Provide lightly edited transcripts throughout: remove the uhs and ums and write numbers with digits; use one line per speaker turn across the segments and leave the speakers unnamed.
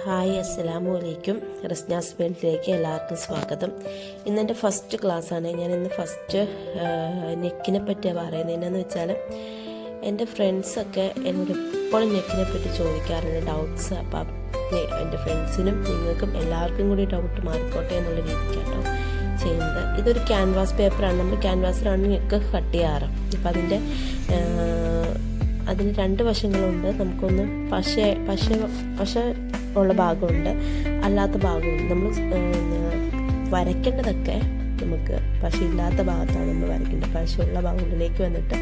Hi, അസ്സലാമു അലൈക്കും. റസ്നാസ് വേൾഡിലേക്ക് എല്ലാവർക്കും സ്വാഗതം. ഇന്നെൻ്റെ ഫസ്റ്റ് ക്ലാസ്സാണ്. ഇന്ന് ഫസ്റ്റ് നെക്കിനെ പറ്റിയാണ് പറയുന്നത്. എന്നാന്ന് വെച്ചാൽ എൻ്റെ ഫ്രണ്ട്സൊക്കെ എന്നോട് എപ്പോഴും നെക്കിനെ പറ്റി ചോദിക്കാറുണ്ട് ഡൗട്ട്സ്. അപ്പം എൻ്റെ ഫ്രണ്ട്സിനും നിങ്ങൾക്കും എല്ലാവർക്കും കൂടി ഡൗട്ട് മാറിക്കോട്ടെ എന്നുള്ള രീതിക്കാട്ടോ ചെയ്യുന്നത്. ഇതൊരു ക്യാൻവാസ് പേപ്പറാണ്. നമ്മൾ ക്യാൻവാസിലാണ് നെക്ക് കട്ട് ചെയ്യാറ്. അപ്പം അതിന് രണ്ട് വശങ്ങളുണ്ട്. നമുക്കൊന്ന് പശ ഉള്ള ഭാഗമുണ്ട്, അല്ലാത്ത ഭാഗമുണ്ട്. നമ്മൾ വരയ്ക്കേണ്ടതൊക്കെ നമുക്ക് പശയില്ലാത്ത ഭാഗത്താണ് നമ്മൾ വരയ്ക്കേണ്ടത്. പശയുള്ള ഭാഗങ്ങളിലേക്ക് വന്നിട്ട്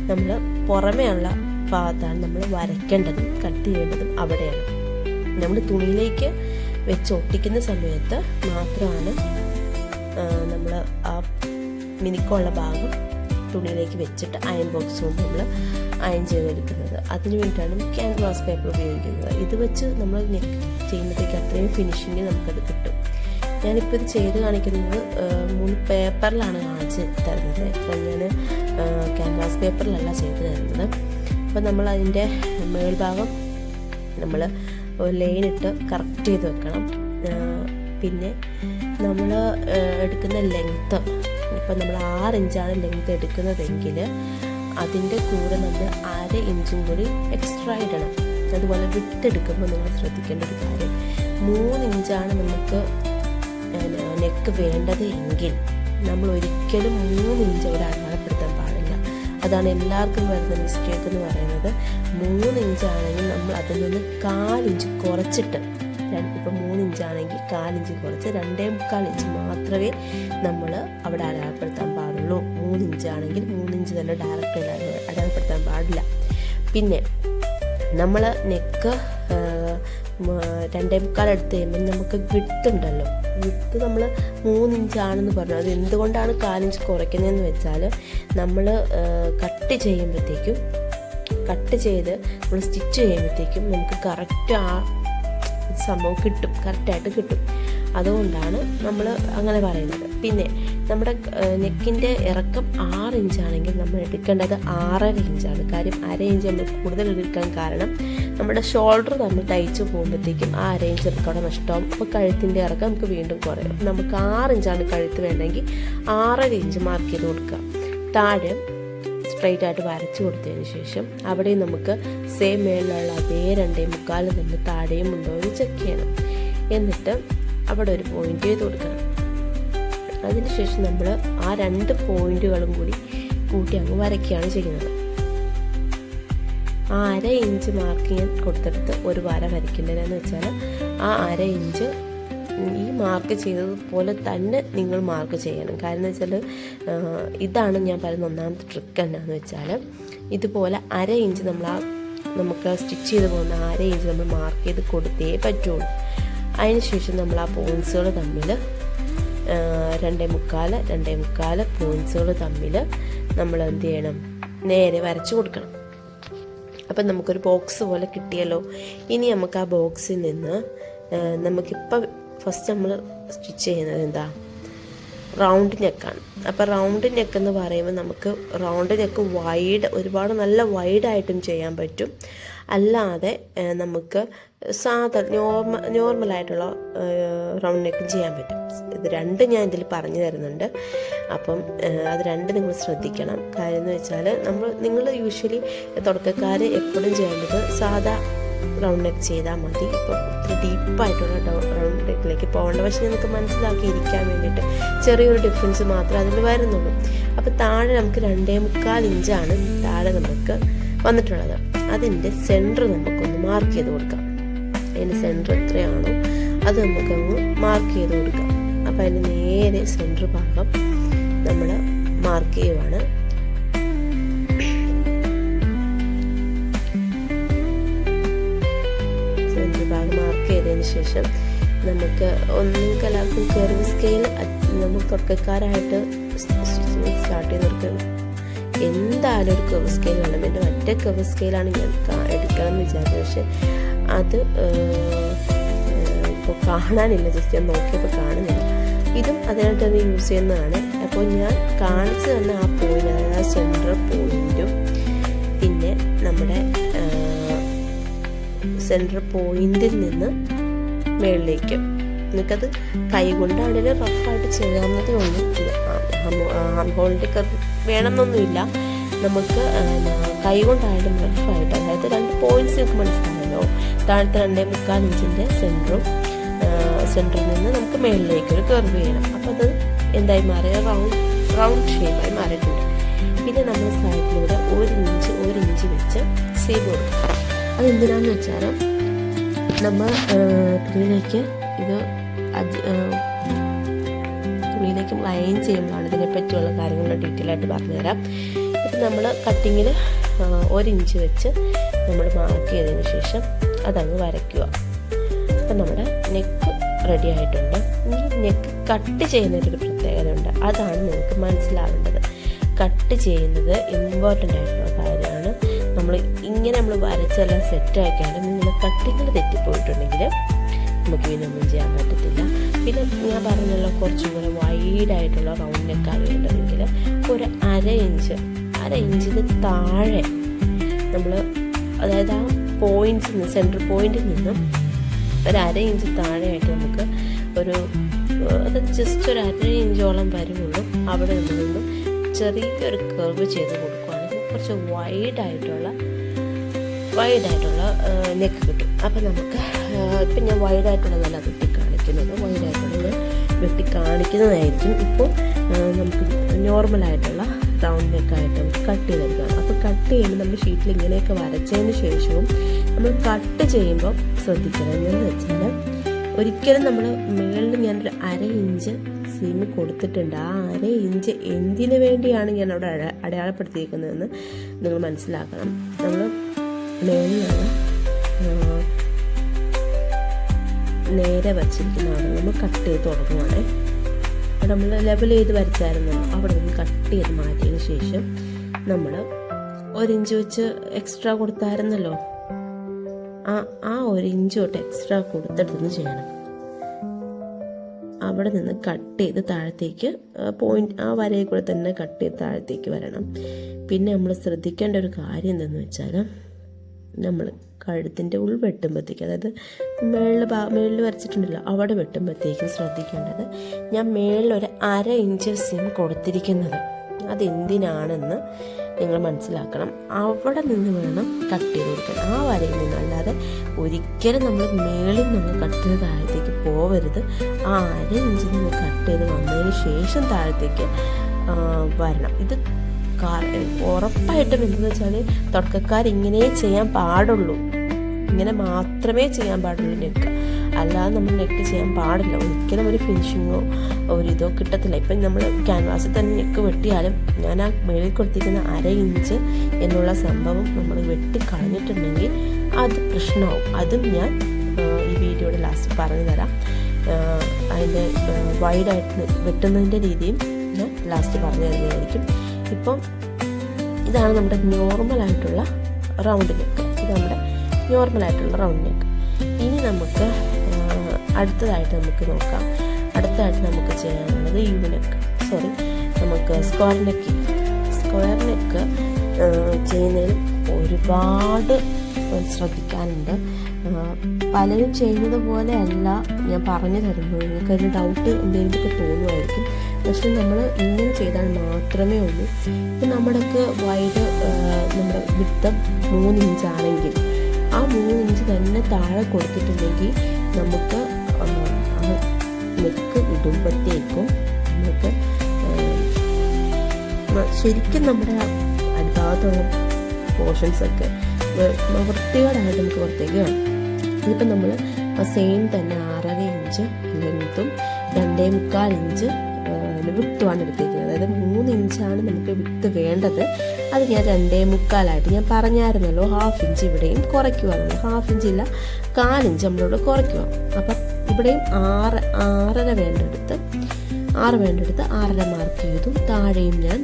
നമ്മൾ പുറമേ ഉള്ള ഭാഗത്താണ് നമ്മൾ വരയ്ക്കേണ്ടതും കട്ട് ചെയ്യേണ്ടതും അവിടെയാണ്. നമ്മൾ തുണിയിലേക്ക് വെച്ച് ഒട്ടിക്കുന്ന സമയത്ത് മാത്രമാണ് നമ്മൾ ആ മിനുക്കമുള്ള ഭാഗം തുണിയിലേക്ക് വെച്ചിട്ട് അയൺ ബോക്സ് കൊണ്ട് നമ്മൾ അയൺ ചെയ്തെടുക്കുന്നത്. അതിന് വേണ്ടിയിട്ടാണ് ക്യാൻവാസ് പേപ്പർ ഉപയോഗിക്കുന്നത്. ഇത് വെച്ച് നമ്മൾ ചെയ്യുമ്പോഴത്തേക്ക് അത്രയും ഫിനിഷിങ് നമുക്കത് കിട്ടും. ഞാനിപ്പോൾ ഇത് ചെയ്ത് കാണിക്കുന്നത് 3 പേപ്പറിലാണ് കാണിച്ച് തരുന്നത്. അപ്പം ഞാൻ ക്യാൻവാസ് പേപ്പറിലല്ല ചെയ്ത് തരുന്നത്. അപ്പം നമ്മൾ അതിൻ്റെ മേൽഭാഗം നമ്മൾ ലൈനിട്ട് കറക്റ്റ് ചെയ്ത് വെക്കണം. പിന്നെ നമ്മൾ എടുക്കുന്ന ലെങ്ത്ത്, ഇപ്പം നമ്മൾ 6 ഇഞ്ചാണ് ലെങ്ത്ത് എടുക്കുന്നതെങ്കിൽ അതിൻ്റെ കൂടെ നമ്മൾ 1/2 ഇഞ്ചും കൂടി എക്സ്ട്രാ ഇടണം. അതുപോലെ വിട്ടെടുക്കുമ്പോൾ നിങ്ങൾ ശ്രദ്ധിക്കേണ്ട ഒരു കാര്യം, 3 ഇഞ്ചാണ് നമുക്ക് നെക്ക് വേണ്ടത് എങ്കിൽ നമ്മൾ ഒരിക്കലും 3 ഇഞ്ച് അവിടെ അടയാളപ്പെടുത്താൻ പാടില്ല. അതാണ് എല്ലാവർക്കും വരുന്ന മിസ്റ്റേക്ക് എന്ന് പറയുന്നത്. 3 ഇഞ്ചാണെങ്കിൽ നമ്മൾ അതിൽ നിന്ന് 1/4 ഇഞ്ച് കുറച്ചിട്ട്, ഇപ്പം 3 ഇഞ്ചാണെങ്കിൽ 1/4 ഇഞ്ച് കുറച്ച് 2.25 ഇഞ്ച് മാത്രമേ നമ്മൾ അവിടെ അടയാളപ്പെടുത്താൻ പാടുള്ളൂ. 3 ഇഞ്ചാണെങ്കിൽ 3 ഇഞ്ച് തന്നെ ഡയറക്റ്റ് അടയാളപ്പെടുത്താൻ പാടില്ല. പിന്നെ നമ്മൾ നെക്ക് 2.25 എടുത്ത് കഴിയുമ്പോൾ നമുക്ക് വിട്ടുണ്ടല്ലോ, വിട്ട് നമ്മൾ 3 ഇഞ്ചാണെന്ന് പറഞ്ഞു. അത് എന്തുകൊണ്ടാണ് 1/4 ഇഞ്ച് കുറയ്ക്കുന്നതെന്ന് വെച്ചാൽ നമ്മൾ കട്ട് ചെയ്ത് നമ്മൾ സ്റ്റിച്ച് ചെയ്യുമ്പോഴത്തേക്കും നമുക്ക് കറക്റ്റ് ആ സംഭവം കിട്ടും, കറക്റ്റായിട്ട് കിട്ടും. അതുകൊണ്ടാണ് നമ്മൾ അങ്ങനെ പറയുന്നത്. പിന്നെ നമ്മുടെ നെക്കിൻ്റെ ഇറക്കം 6 ഇഞ്ചാണെങ്കിൽ നമ്മൾ എടുക്കേണ്ടത് 6.5 ഇഞ്ചാണ്. കാര്യം 1/2 ഇഞ്ച് നമ്മൾ കൂടുതൽ എടുക്കാൻ കാരണം നമ്മുടെ ഷോൾഡർ നമ്മൾ തയ്ച്ച് പോകുമ്പോഴത്തേക്കും ആ 1/2 ഇഞ്ച് ഇറക്കോടെ നഷ്ടമാവും. അപ്പോൾ കഴുത്തിൻ്റെ ഇറക്കം നമുക്ക് വീണ്ടും കുറയും. നമുക്ക് 6 ഇഞ്ചാണ് കഴുത്ത് വേണ്ടെങ്കിൽ 6.5 ഇഞ്ച് മാർക്ക് ചെയ്ത് കൊടുക്കുക. താഴെ സ്ട്രൈറ്റ് ആയിട്ട് വരച്ചു കൊടുത്തതിന് ശേഷം അവിടെ നമുക്ക് സെയിം മേളിലുള്ള അതേ 2.25 നമ്മൾ താഴെയും ഉണ്ടോ എന്ന് ചെക്ക് ചെയ്യണം. എന്നിട്ട് അവിടെ ഒരു പോയിന്റ് ചെയ്ത് കൊടുക്കണം. അതിനുശേഷം നമ്മൾ ആ 2 പോയിന്റുകളും കൂടി കൂട്ടി അങ്ങ് വരയ്ക്കുകയാണ് ചെയ്യുന്നത്. ആ 1/2 ഇഞ്ച് മാർക്കിങ് കൊടുത്തെടുത്ത് ഒരു വര വരയ്ക്കേണ്ടതെന്ന് വെച്ചാൽ ആ 1/2 ഇഞ്ച് ഈ മാർക്ക് ചെയ്തതുപോലെ തന്നെ നിങ്ങൾ മാർക്ക് ചെയ്യണം. കാരണം എന്ന് വെച്ചാൽ ഇതാണ് ഞാൻ പറയുന്ന ഒന്നാമത്തെ ട്രിക്ക്. എന്താണെന്ന് വെച്ചാൽ ഇതുപോലെ 1/2 ഇഞ്ച് നമുക്ക് സ്റ്റിച്ച് ചെയ്ത് പോകുന്ന 1/2 ഇഞ്ച് നമ്മൾ മാർക്ക് ചെയ്ത് കൊടുത്തേ പറ്റുള്ളൂ. അതിനുശേഷം നമ്മൾ ആ പോയിൻറ്റ്സുകൾ തമ്മിൽ 2.25 പോയിൻറ്റ്സുകൾ തമ്മിൽ നമ്മൾ എന്ത് ചെയ്യണം, നേരെ വരച്ചു കൊടുക്കണം. അപ്പം നമുക്കൊരു ബോക്സ് പോലെ കിട്ടിയല്ലോ. ഇനി നമുക്ക് ആ ബോക്സിൽ നിന്ന് നമുക്കിപ്പോൾ ഫസ്റ്റ് നമ്മൾ സ്റ്റിച്ച് ചെയ്യുന്നത് എന്താ, റൗണ്ട് നെക്കാണ്. അപ്പോൾ റൗണ്ട് നെക്ക് എന്ന് പറയുമ്പോൾ നമുക്ക് റൗണ്ട് നെക്ക് ഒരുപാട് നല്ല വൈഡായിട്ടും ചെയ്യാൻ പറ്റും. അല്ലാതെ നമുക്ക് നോർമലായിട്ടുള്ള റൗണ്ട് നെക്കും ചെയ്യാൻ പറ്റും. ഇത് 2 ഞാൻ ഇതിൽ പറഞ്ഞു തരുന്നുണ്ട്. അപ്പം അത് 2 നിങ്ങൾ ശ്രദ്ധിക്കണം. കാര്യം എന്ന് വെച്ചാൽ നിങ്ങൾ യൂഷ്വലി തുടക്കക്കാർ എപ്പോഴും ചെയ്യേണ്ടത് സാധാ റൗണ്ട് നെക്ക് ചെയ്താൽ മതി. ഇപ്പോൾ ഒത്തിരി ഡീപ്പായിട്ടുള്ള റൗണ്ട് നെക്കിലേക്ക് പോകേണ്ട. പക്ഷേ നിങ്ങൾക്ക് മനസ്സിലാക്കിയിരിക്കാൻ വേണ്ടിയിട്ട് ചെറിയൊരു ഡിഫറൻസ് മാത്രമേ അതിൽ വരുന്നുള്ളൂ. അപ്പോൾ താഴെ നമുക്ക് 2.25 ഇഞ്ചാണ് താഴെ നമുക്ക് വന്നിട്ടുള്ളത്. അതിൻ്റെ സെൻറ്റർ നമുക്കൊന്ന് മാർക്ക് ചെയ്ത് കൊടുക്കാം. അതിൻ്റെ സെൻറ്റർ എത്രയാണോ അത് നമുക്കങ്ങ് മാർക്ക് ചെയ്ത് കൊടുക്കാം. അപ്പോൾ അതിൻ്റെ നേരെ സെൻറ്റർ ഭാഗം നമ്മൾ മാർക്ക് ചെയ്യുവാണ്. മാർക്ക് ചെയ്തതിന് ശേഷം നമുക്ക് എല്ലാവർക്കും കർവ് സ്കെയിൽ നമുക്ക് തുടക്കക്കാരായിട്ട് സ്റ്റാർട്ട് ചെയ്തെടുക്കുക. എന്തായാലും ഒരു കർവ് സ്കെയിൽ വേണം. എൻ്റെ ഒറ്റ കർവ് സ്കെയിലാണ് ഞാൻ എടുക്കണം എന്ന് വിചാരിച്ചത്. പക്ഷെ അത് ഇപ്പോൾ കാണാനില്ല. ജസ്റ്റ് ഞാൻ നോക്കിയപ്പോൾ കാണുന്നില്ല. ഇതും അതിനായിട്ട് തന്നെ യൂസ് ചെയ്യുന്നതാണ്. അപ്പോൾ ഞാൻ കാണിച്ചു തന്നെ ആ പോയിന്റ്, അതായത് ആ സെൻറ്റർ പോയിന്റും പിന്നെ നമ്മുടെ സെൻറ്റർ പോയിന്റിൽ നിന്ന് മുകളിലേക്ക്. നിങ്ങൾക്കത് കൈ കൊണ്ടാണെങ്കിലും റഫായിട്ട് ചെയ്യാവുന്നതേ ഉള്ളൂ. ഹാം ഹോളിൻ്റെ കർവ് വേണമെന്നൊന്നുമില്ല. നമുക്ക് കൈ കൊണ്ടായാലും റഫായിട്ട്, അതായത് 2 പോയിന്റ്സ് നിങ്ങൾക്ക് മനസ്സിലായല്ലോ. താഴത്തെ 2.25 ഇഞ്ചിൻ്റെ സെൻറ്ററിൽ നിന്ന് നമുക്ക് മുകളിലേക്കൊരു കർവ് ചെയ്യണം. അപ്പോൾ അത് എന്തായി മാറിയ റൗണ്ട് ഷേപ്പായി മാറിയിട്ടുണ്ട്. പിന്നെ നമ്മൾ സൈഡിലൂടെ 1 ഇഞ്ച് വെച്ച് സീം കൊടുക്കും. അതെന്തിനാന്ന് വെച്ചാൽ നമ്മൾ തുണിയിലേക്ക് ലൈൻ ചെയ്യുമ്പോഴാണ് ഇതിനെപ്പറ്റിയുള്ള കാര്യങ്ങൾ ഡീറ്റെയിൽ ആയിട്ട് പറഞ്ഞുതരാം. ഇപ്പം നമ്മൾ കട്ടിങ്ങിൽ 1 ഇഞ്ച് വെച്ച് നമ്മൾ മാർക്ക് ചെയ്തതിന് ശേഷം അതങ്ങ് വരയ്ക്കുക. അപ്പം നമ്മുടെ നെക്ക് റെഡി ആയിട്ടുണ്ട്. ഈ നെക്ക് കട്ട് ചെയ്യുന്നതിനൊരു പ്രത്യേകത ഉണ്ട്, അതാണ് നിങ്ങൾക്ക് മനസ്സിലാവേണ്ടത്. കട്ട് ചെയ്യുന്നത് ഇമ്പോർട്ടൻ്റ് ആയിട്ടുള്ള കാര്യമാണ്. നമ്മൾ വരച്ചെല്ലാം സെറ്റാക്കിയാലും നിങ്ങൾ കട്ടിങ്ങിൽ തെറ്റിപ്പോയിട്ടുണ്ടെങ്കിൽ നമുക്ക് പിന്നെ ഒന്നും ചെയ്യാൻ പറ്റത്തില്ല. പിന്നെ ഞാൻ പറഞ്ഞല്ലോ, കുറച്ചും കൂടെ വൈഡായിട്ടുള്ള റൗണ്ട് നെക്കാണ് വേണ്ടതെങ്കിൽ ഒരു അര ഇഞ്ചിന് താഴെ നമ്മൾ, അതായത് ആ പോയിൻറ്റ്സിൽ സെൻറ്റർ പോയിൻറ്റിൽ നിന്നും ഒരു അര ഇഞ്ച് താഴെയായിട്ട് നമുക്ക് അത് ജസ്റ്റ് ഒരു അര ഇഞ്ചോളം വരുള്ളൂ. അവിടെ നിന്നൊന്ന് ചെറിയൊരു കർവ് ചെയ്ത് കൊടുക്കുകയാണെങ്കിൽ കുറച്ച് വൈഡായിട്ടുള്ള നെക്ക് കിട്ടും. അപ്പം നമുക്ക് ഇപ്പം ഞാൻ വൈഡായിട്ടുള്ളതല്ല വെട്ടി കാണിക്കുന്നതായിരിക്കും. ഇപ്പോൾ നമുക്ക് നോർമലായിട്ടുള്ള റൗണ്ട് നെക്കായിട്ട് നമുക്ക് കട്ട് ചെയ്തെടുക്കാം. അപ്പോൾ കട്ട് ചെയ്യുമ്പോൾ നമ്മൾ ഷീറ്റിൽ ഇങ്ങനെയൊക്കെ വരച്ചതിന് ശേഷവും നമ്മൾ കട്ട് ചെയ്യുമ്പോൾ ശ്രദ്ധിക്കണം എന്ന് വെച്ചാൽ, ഒരിക്കലും നമ്മൾ മുകളിൽ ഞാനൊരു അര ഇഞ്ച് സീം കൊടുത്തിട്ടുണ്ട്. ആ അര ഇഞ്ച് എന്തിനു വേണ്ടിയാണ് ഞാൻ അവിടെ അടയാളപ്പെടുത്തിയിരിക്കുന്നതെന്ന് നിങ്ങൾ മനസ്സിലാക്കണം. നമ്മൾ മേളിലാണ് നേരെ വച്ചിരിക്കുന്നതാണ് നമ്മൾ കട്ട് ചെയ്ത് തുടങ്ങുവാണ്. അവിടെ നമ്മൾ ലെവൽ ചെയ്ത് വരച്ചായിരുന്നല്ലോ, അവിടെ നിന്ന് കട്ട് ചെയ്ത് മാറ്റിയതിന് ശേഷം നമ്മൾ 1 ഇഞ്ച് വെച്ച് എക്സ്ട്രാ കൊടുത്തായിരുന്നല്ലോ, ആ 1 ഇഞ്ച് തൊട്ട് എക്സ്ട്രാ കൊടുത്തിട്ടൊന്ന് ചെയ്യണം. അവിടെ നിന്ന് കട്ട് ചെയ്ത് താഴത്തേക്ക് പോയിന്റ്, ആ വരയിൽ കൂടെ തന്നെ കട്ട് ചെയ്ത് താഴത്തേക്ക് വരണം. പിന്നെ നമ്മൾ ശ്രദ്ധിക്കേണ്ട ഒരു കാര്യം എന്തെന്ന് വെച്ചാൽ, നമ്മൾ കഴുത്തിൻ്റെ വെട്ടുമ്പോഴത്തേക്ക്, അതായത് മേളിൽ വരച്ചിട്ടുണ്ടല്ലോ അവിടെ വെട്ടുമ്പോഴത്തേക്കും ശ്രദ്ധിക്കേണ്ടത്, ഞാൻ മേളിലൊരു അര ഇഞ്ച് സീം കൊടുത്തിരിക്കുന്നത് അതെന്തിനാണെന്ന് നിങ്ങൾ മനസ്സിലാക്കണം. അവിടെ നിന്ന് വേണം കട്ട് ചെയ്ത് കൊടുക്കാൻ, ആ വരയിൽ നിന്ന്. അല്ലാതെ ഒരിക്കലും നമ്മൾ മേളിൽ നിന്ന് കട്ട് ചെയ്ത് താഴത്തേക്ക് പോവരുത്. ആ അര ഇഞ്ചിൽ നിന്ന് കട്ട് ചെയ്ത് വന്നതിന് ശേഷം താഴത്തേക്ക് വരണം. ഇത് ഉറപ്പായിട്ടും എന്തെന്ന് വെച്ചാൽ, തുടക്കക്കാർ ഇങ്ങനെ ചെയ്യാൻ പാടുള്ളൂ, ഇങ്ങനെ മാത്രമേ ചെയ്യാൻ പാടുള്ളൂ നെക്ക്. അല്ലാതെ നമ്മൾ നെക്ക് ചെയ്യാൻ പാടില്ല. ഒരിക്കലും ഒരു ഫിനിഷിങ്ങോ ഇതോ കിട്ടത്തില്ല. ഇപ്പം നമ്മൾ ക്യാൻവാസിൽ തന്നെ നെക്ക് വെട്ടിയാലും ഞാൻ ആ മേളിൽ കൊടുത്തിരിക്കുന്ന അര ഇഞ്ച് എന്നുള്ള സംഭവം നമ്മൾ വെട്ടിക്കളഞ്ഞിട്ടുണ്ടെങ്കിൽ അത് പ്രശ്നമാവും. അതും ഞാൻ ഈ വീഡിയോയുടെ ലാസ്റ്റ് പറഞ്ഞു തരാം. അതിൻ്റെ വൈഡായിട്ട് വെട്ടുന്നതിൻ്റെ രീതിയും ഞാൻ ലാസ്റ്റ് പറഞ്ഞു തരുന്നതായിരിക്കും. ഇപ്പം ഇതാണ് നമ്മുടെ നോർമലായിട്ടുള്ള റൗണ്ട് നെക്ക്. ഇനി നമുക്ക് അടുത്തതായിട്ട് നമുക്ക് നോക്കാം. അടുത്തതായിട്ട് നമുക്ക് ചെയ്യാനുള്ളത് നമുക്ക് സ്ക്വയർ നെക്ക് ചെയ്യുന്നതിൽ ഒരുപാട് ശ്രദ്ധിക്കാനുണ്ട്. പലരും ചെയ്യുന്നത് പോലെ അല്ല ഞാൻ പറഞ്ഞു തരുന്നത്. നിങ്ങൾക്കതിന് ഡൗട്ട് എന്തെങ്കിലുമൊക്കെ തോന്നുമായിരിക്കും. പക്ഷെ നമ്മൾ ഇങ്ങനെ ചെയ്താൽ മാത്രമേ ഉള്ളൂ. ഇപ്പം നമ്മുടെയൊക്കെ നമ്മുടെ വിത്തം 3 ഇഞ്ചാണെങ്കിൽ ആ 3 ഇഞ്ച് തന്നെ താഴെ കൊടുത്തിട്ടുണ്ടെങ്കിൽ നമുക്ക് നെക്ക് ഇടുമ്പോഴത്തേക്കും നമുക്ക് ശരിക്കും നമ്മുടെ അടിഭാഗത്തുള്ള പോർഷൻസൊക്കെ വൃത്തികേടായിട്ട് നമുക്ക് പുറത്തേക്ക് കാണും. ഇതിപ്പോൾ നമ്മൾ സെയിം തന്നെ 6.5 ഇഞ്ച് ലെങ്ത്തും 2.25 ഇഞ്ച് വിട്ടുമാണ് എടുത്തിരിക്കുന്നത്. അതായത് 3 ഇഞ്ചാണ് നമുക്ക് വിട്ട് വേണ്ടത്. അത് ഞാൻ 2.25 ഞാൻ പറഞ്ഞായിരുന്നല്ലോ, 1/2 ഇഞ്ച് ഇവിടെയും കുറയ്ക്കുവാണ്. 1/2 ഇഞ്ചില്ല, 1/4 ഇഞ്ച് നമ്മളിവിടെ കുറയ്ക്കുക. അപ്പം ഇവിടെയും 6.5 വേണ്ടെടുത്ത് 6.5 മാർക്ക് ചെയ്തു. താഴെയും ഞാൻ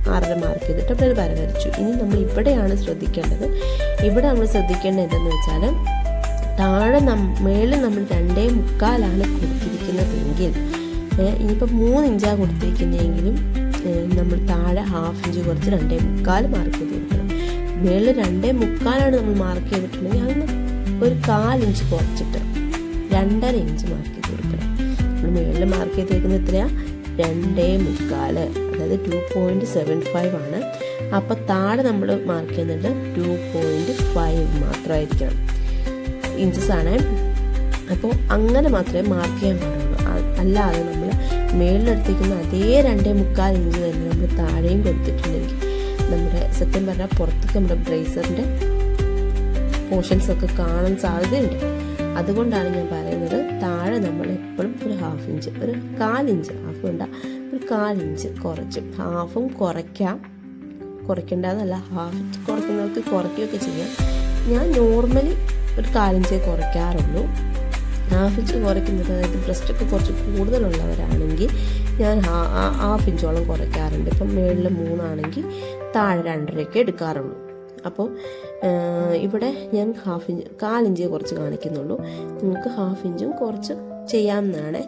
6.5 മാർക്ക് ചെയ്തിട്ട് അവിടെ ഒരു വര വരച്ചു. ഇനി നമ്മൾ ഇവിടെയാണ് ശ്രദ്ധിക്കേണ്ടത്. ഇവിടെ നമ്മൾ ശ്രദ്ധിക്കേണ്ടത് എന്തെന്ന് വെച്ചാൽ, താഴെ മേളിൽ നമ്മൾ 2.25 കൊടുത്തിരിക്കുന്നതെങ്കിൽ, ഇനിയിപ്പോൾ 3 ഇഞ്ചാണ് കൊടുത്തിരിക്കുന്നതെങ്കിലും നമ്മൾ താഴെ 1/2 ഇഞ്ച് കുറച്ച് 2.25 മാർക്ക് ചെയ്ത് കൊടുക്കണം. മേളിൽ 2.25 നമ്മൾ മാർക്ക് ചെയ്തിട്ടുണ്ടെങ്കിൽ അതൊന്ന് ഒരു 1/4 ഇഞ്ച് കുറച്ചിട്ട് 2.5 ഇഞ്ച് മാർക്ക് ചെയ്ത് കൊടുക്കണം. നമ്മൾ മുകളിൽ മാർക്ക് ചെയ്തേക്കുന്നത് എത്രയാണ്? 2.25, അതായത് 2.75 ആണ്. അപ്പോൾ താഴെ നമ്മൾ മാർക്ക് ചെയ്യുന്നത് 2.5 മാത്രമായിരിക്കണം ഇഞ്ചസ് ആണ്. അപ്പോൾ അങ്ങനെ മാത്രമേ മാർക്ക് ചെയ്യാൻ പാടുള്ളൂ. അല്ലാതെ നമ്മൾ മുകളിലെടുത്തിരിക്കുന്ന അതേ 2.25 ഇഞ്ച് തന്നെ നമ്മൾ താഴെയും കൊടുത്തിട്ടുണ്ടെങ്കിൽ നമ്മുടെ സത്യം പറഞ്ഞാൽ പുറത്തേക്ക് നമ്മുടെ ബ്രേസറിൻ്റെ പോർഷൻസൊക്കെ കാണാൻ സാധ്യതയുണ്ട്. അതുകൊണ്ടാണ് ഞാൻ പറയുന്നത് താഴെ നമ്മൾ എപ്പോഴും ഒരു 1/2 ഇഞ്ച്, ഒരു 1/4 ഇഞ്ച്, ഹാഫ് വേണ്ട, ഒരു 1/4 ഇഞ്ച് കുറച്ച്. ഹാഫും കുറയ്ക്കേണ്ടതല്ല, ഹാഫ് കുറയ്ക്കുന്നവർക്ക് കുറയ്ക്കുകയൊക്കെ ചെയ്യാം. ഞാൻ നോർമലി ഒരു 1/4 ഇഞ്ചേ കുറയ്ക്കാറുള്ളൂ. 1/2 ഇഞ്ച് കുറയ്ക്കുന്നത്, അതായത് ബ്രസ്റ്റൊക്കെ കുറച്ച് കൂടുതലുള്ളവരാണെങ്കിൽ ഞാൻ 1/2 ഇഞ്ചോളം കുറയ്ക്കാറുണ്ട്. ഇപ്പം മുകളിൽ 3 താഴെ 2.5 എടുക്കാറുള്ളൂ. അപ്പോൾ ഇവിടെ ഞാൻ 1/4 ഇഞ്ചേ കുറച്ച് കാണിക്കുന്നുള്ളൂ. നിങ്ങൾക്ക് 1/2 ഇഞ്ചും കുറച്ച് ചെയ്യാവുന്നതാണ്.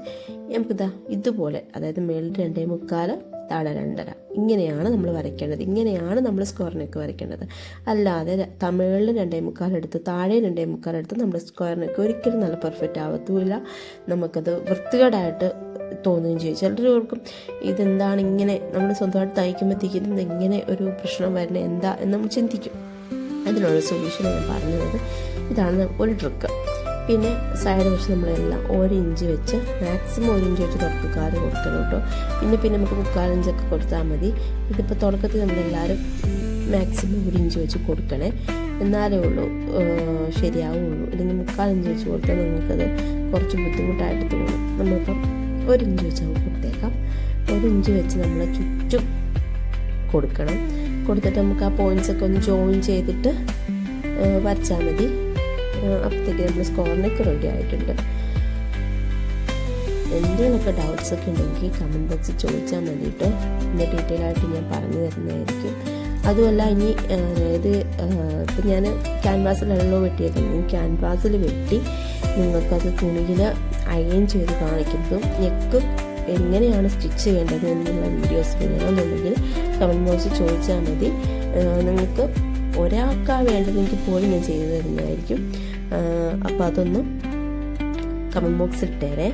നമുക്കിതാ ഇതുപോലെ, അതായത് മുകളിൽ 2.25, താഴെ 2.5, ഇങ്ങനെയാണ് നമ്മൾ വരയ്ക്കേണ്ടത്. ഇങ്ങനെയാണ് നമ്മൾ സ്ക്വയർ നെക്ക് വരയ്ക്കേണ്ടത്. അല്ലാതെ മുകളിൽ 2.25 എടുത്ത് താഴെ 2.25 എടുത്ത് നമ്മുടെ സ്ക്വയർ നെക്ക് ഒരിക്കലും നല്ല പെർഫെക്റ്റ് ആവത്തുമില്ല. നമുക്കത് വൃത്തികേടായിട്ട് തോന്നുകയും ചെയ്യും. ചിലർക്കും ഇതെന്താണ് ഇങ്ങനെ, നമ്മൾ സ്വന്തമായിട്ട് തയ്ക്കുമ്പോഴത്തേക്കും ഇങ്ങനെ ഒരു പ്രശ്നം വരുന്നത് എന്താ എന്ന് നമ്മൾ ചിന്തിക്കും. അതിനുള്ള സൊല്യൂഷൻ ഞാൻ പറഞ്ഞത് ഇതാണ് ഒരു ട്രിക്ക്. പിന്നെ സൈഡ് വശം നമ്മളെല്ലാം 1 ഇഞ്ച് വെച്ച്, മാക്സിമം 1 ഇഞ്ച് വെച്ച് തുടക്കക്കാർ കൊടുക്കണം കേട്ടോ. പിന്നെ നമുക്ക് 3/4 ഇഞ്ചൊക്കെ കൊടുത്താൽ മതി. ഇതിപ്പോൾ തുടക്കത്തിൽ നമ്മളെല്ലാവരും മാക്സിമം 1 ഇഞ്ച് വെച്ച് കൊടുക്കണേ, എന്നാലേ ഉള്ളൂ ശരിയാവുള്ളൂ. അല്ലെങ്കിൽ 3/4 ഇഞ്ച് വെച്ച് കൊടുത്താൽ നമുക്കത് കുറച്ച് ബുദ്ധിമുട്ടായിട്ട് തോന്നും. നമ്മളിപ്പം 1 ഇഞ്ച് വെച്ച് നമുക്ക് കൊടുത്തേക്കാം. 1 ഇഞ്ച് വെച്ച് നമ്മൾ ചുറ്റും കൊടുക്കണം. കൊടുത്തിട്ട് നമുക്ക് ആ പോയിൻറ്റ്സൊക്കെ ഒന്ന് ജോയിൻ ചെയ്തിട്ട് വരച്ചാൽ മതി. അപ്പോഴത്തേക്ക് നമ്മൾ സ്ക്വയർ നെക്ക് റെഡി ആയിട്ടുണ്ട്. എന്തെങ്കിലുമൊക്കെ ഡൗട്ട്സ് ഒക്കെ ഉണ്ടെങ്കിൽ കമൻറ്റ് ബോക്സിൽ ചോദിച്ചാൽ മതി കേട്ടോ. പിന്നെ ഡീറ്റെയിൽ ആയിട്ട് ഞാൻ പറഞ്ഞു തരുന്നതായിരിക്കും. അതുമല്ല ഇനി ഇപ്പം ഞാൻ ക്യാൻവാസിലല്ലോ വെട്ടിയേക്കുന്നത്. ക്യാൻവാസിൽ വെട്ടി നിങ്ങൾക്കത് തുണിയിൽ അയൺ ചെയ്ത് കാണിക്കുന്നതും നെക്ക് എങ്ങനെയാണ് സ്റ്റിച്ച് ചെയ്യേണ്ടത് എന്നുള്ള വീഡിയോസ് വേണമെന്നുണ്ടെങ്കിൽ കമൻറ്റ് ബോക്സിൽ ചോദിച്ചാൽ മതി. നിങ്ങൾക്ക് ഒരാൾക്കാണ് വേണ്ടതെങ്കിൽ പോലും ഞാൻ ചെയ്തു തരുന്നതായിരിക്കും. അപ്പോൾ അതൊന്ന് കമൻറ്റ് ബോക്സിൽ ഇട്ടേരെ.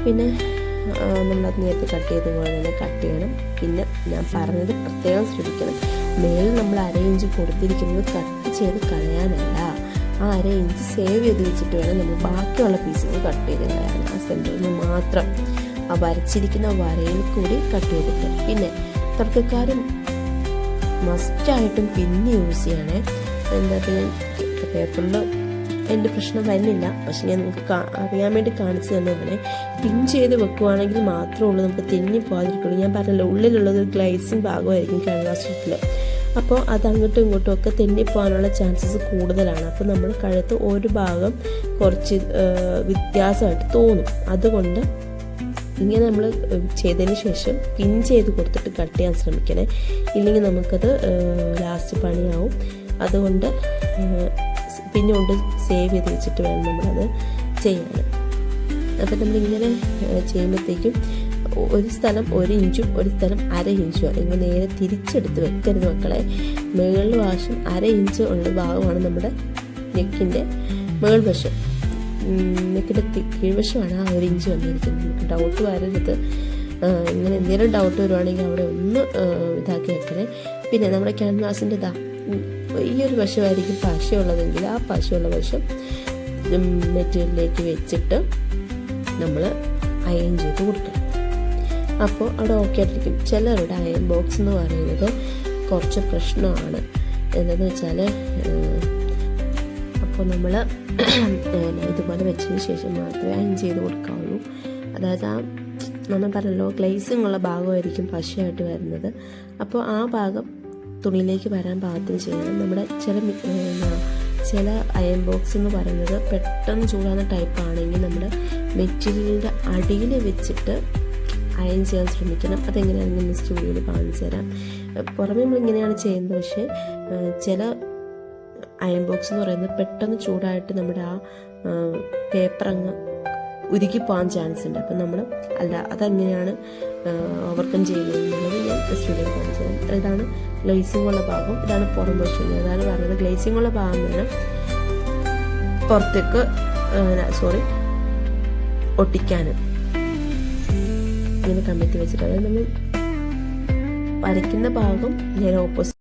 പിന്നെ നമ്മളത് നേരത്തെ കട്ട് ചെയ്തതുപോലെ തന്നെ കട്ട് ചെയ്യണം. പിന്നെ ഞാൻ പറഞ്ഞത് പ്രത്യേകം ശ്രദ്ധിക്കണം, മേളിൽ നമ്മൾ 1/2 ഇഞ്ച് കൊടുത്തിരിക്കുന്നത് കട്ട് ചെയ്ത് കളയാനല്ല. ആ 1/2 ഇഞ്ച് സേവ് ചെയ്ത് വെച്ചിട്ട് വേണം നമ്മൾ ബാക്കിയുള്ള പീസുകൾ കട്ട് ചെയ്ത് കളയാൻ. ആ സെൻറ്ററിൽ നിന്ന് മാത്രം ആ വരച്ചിരിക്കുന്ന വരയിൽ കൂടി കട്ട് ചെയ്തിട്ട്. പിന്നെ തുടക്കക്കാരും മസ്റ്റായിട്ടും പിന്ന് യൂസ് ചെയ്യണേ. എന്താ പേപ്പറിൽ എൻ്റെ പ്രശ്നം വരുന്നില്ല, പക്ഷെ ഞാൻ നിങ്ങൾക്ക് അറിയാൻ വേണ്ടി കാണിച്ചു തന്നെയാണ്. പിൻ ചെയ്ത് വെക്കുവാണെങ്കിൽ മാത്രമേ ഉള്ളൂ നമുക്ക് തെന്നി പോകാതിരിക്കുള്ളൂ. ഞാൻ പറഞ്ഞല്ലോ, ഉള്ളിലുള്ളത് ഗ്ലൈസിങ് ഭാഗമായിരിക്കും ക്യാൻവാസ് ഷീറ്റിൽ. അപ്പോൾ അത് അങ്ങോട്ടും ഇങ്ങോട്ടും ഒക്കെ തെന്നിപ്പോകാനുള്ള ചാൻസസ് കൂടുതലാണ്. അപ്പോൾ നമ്മൾ കഴുത്ത് ഒരു ഭാഗം കുറച്ച് വ്യത്യാസമായിട്ട് തോന്നും. അതുകൊണ്ട് ഇങ്ങനെ നമ്മൾ ചെയ്തതിന് ശേഷം പിൻ ചെയ്ത് കൊടുത്തിട്ട് കട്ട് ചെയ്യാൻ ശ്രമിക്കണേ. ഇല്ലെങ്കിൽ നമുക്കത് ലാസ്റ്റ് പണിയാവും. അതുകൊണ്ട് പിന്നെ കൊണ്ട് സേവ് ചെയ്ത് വെച്ചിട്ട് വേണം നമ്മളത് ചെയ്യാൻ. അപ്പോൾ നമ്മളിങ്ങനെ ചെയ്യുമ്പോഴത്തേക്കും ഒരു സ്ഥലം 1 ഇഞ്ചും ഒരു സ്ഥലം 1/2 ഇഞ്ചും നിങ്ങൾ നേരെ തിരിച്ചെടുത്ത് വെക്കരുത് മക്കളെ. മുകളിൽ വശം 1/2 ഇഞ്ച് ഉള്ള ഭാഗമാണ് നമ്മുടെ നെക്കിൻ്റെ മുകൾ വശം. നെക്കിൻ്റെ കീഴ്വശമാണ് ആ 1 ഇഞ്ച് വന്നിരിക്കുന്നത്. നമുക്ക് ഡൗട്ട് വരരുത്. ഇങ്ങനെ എന്തെങ്കിലും ഡൗട്ട് വരുവാണെങ്കിൽ അവിടെ ഒന്ന് ഇതാക്കി വെക്കണേ. പിന്നെ നമ്മുടെ ക്യാൻവാസിൻ്റെ ഈ ഒരു വശമായിരിക്കും പശയുള്ളതെങ്കിൽ ആ പശയുള്ള വശം മെറ്റീരിയലിലേക്ക് വെച്ചിട്ട് നമ്മൾ അയൺ ചെയ്ത് കൊടുക്കണം. അപ്പോൾ അവിടെ ഓക്കെ ആയിട്ടിരിക്കും. ചിലരുടെ അയൺ ബോക്സ് എന്ന് പറയുന്നത് കുറച്ച് പ്രശ്നമാണ്. എന്താണെന്ന് വെച്ചാൽ അപ്പോൾ നമ്മൾ ഇതുപോലെ വെച്ചതിന് ശേഷം മാത്രമേ അയൺ ചെയ്ത് കൊടുക്കാവുള്ളൂ. അതായത് ആ നമ്മൾ പറഞ്ഞല്ലോ ഗ്ലേസിങ് ഉള്ള ഭാഗമായിരിക്കും പശയായിട്ട് വരുന്നത്. അപ്പോൾ ആ ഭാഗം തുണിയിലേക്ക് വരാൻ പാകത്തിന് ചെയ്യണം. നമ്മുടെ ചില അയൺ ബോക്സ് എന്ന് പറയുന്നത് പെട്ടെന്ന് ചൂടാകുന്ന ടൈപ്പ് ആണെങ്കിൽ നമ്മുടെ മെറ്റീരിയലിൻ്റെ അടിയിൽ വെച്ചിട്ട് അയൺ ചെയ്യാൻ ശ്രമിക്കണം. അതെങ്ങനെയാണെന്ന് ഞാൻ സ്റ്റുഡിയോയിൽ കാണിച്ചു തരാം. പുറമെ നമ്മളിങ്ങനെയാണ് ചെയ്യുന്നത്. പക്ഷേ ചില അയൺ ബോക്സ് എന്ന് പറയുന്നത് പെട്ടെന്ന് ചൂടായിട്ട് നമ്മുടെ ആ പേപ്പർ അങ്ങ് ഉരുകിപ്പോകാൻ ചാൻസ് ഉണ്ട്. അപ്പം നമ്മൾ അതെങ്ങനെയാണ് ഓവർകം ചെയ്യുന്നത് എന്നുള്ളത് ഞാൻ സ്റ്റുഡിയോയിൽ കാണിച്ചു തരാം. ഇതാണ് ഗ്ലേസിംഗ് ഉള്ള ഭാഗം, ഇതാണ് പുറം വശം. അതാണ് പറഞ്ഞത് ഗ്ലേസിംഗ് ഉള്ള ഭാഗം വേണം പുറത്തേക്ക് ഒട്ടിക്കാനും ഇങ്ങനെ കമ്മിത്തി വെച്ചിട്ട്, അതായത് നമ്മൾ വരയ്ക്കുന്ന ഭാഗം നേരെ ഓപ്പോസിറ്റ്